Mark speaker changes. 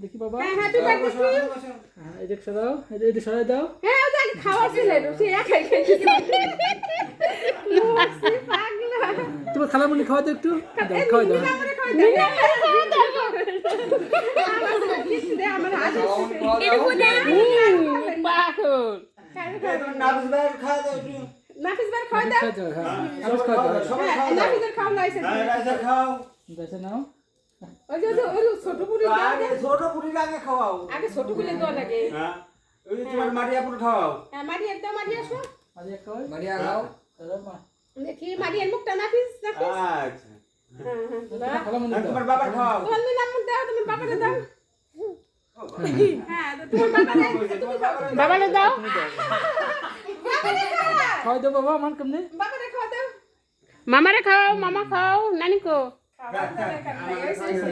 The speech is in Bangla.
Speaker 1: দেখি বাবা এই দেখ সরাও এই সরাই দাও তোমার খালামুনি খাওয়া দাও একটু খাওয়া দাও
Speaker 2: নাফিস ভাই খাওয়া দাও নাফিসের খাওয়া লাইছে
Speaker 1: নাও
Speaker 2: ওই যে ছোট পুরি দাও
Speaker 3: আগে ছোট পুরি আগে খাওয়াও
Speaker 2: আগে ছোট পুরি দাও লাগে
Speaker 3: হ্যাঁ ওই যে তোমার মারিয়া পুরি খাওয়াও
Speaker 2: হ্যাঁ মারিয়া দাও মারিয়া শো
Speaker 1: মারিয়া খাও
Speaker 3: মারিয়া খাও
Speaker 2: দেখি মারিয়ার মুখটা নাফিস নাফিস
Speaker 3: আচ্ছা
Speaker 2: হ্যাঁ
Speaker 1: খালামুনি দাও
Speaker 3: তোমার বাবার খাওয়াও
Speaker 2: তোমার নাম দাও তোমার বাবারে দাও হ্যাঁ তোমার বাবারে দাও বাবারে খাও
Speaker 1: খাওয়া দাও বাবা আমার কেমনে
Speaker 2: বাবারে খাও দাও
Speaker 4: মামারে খাও মামা খাও নানি কো
Speaker 3: খাও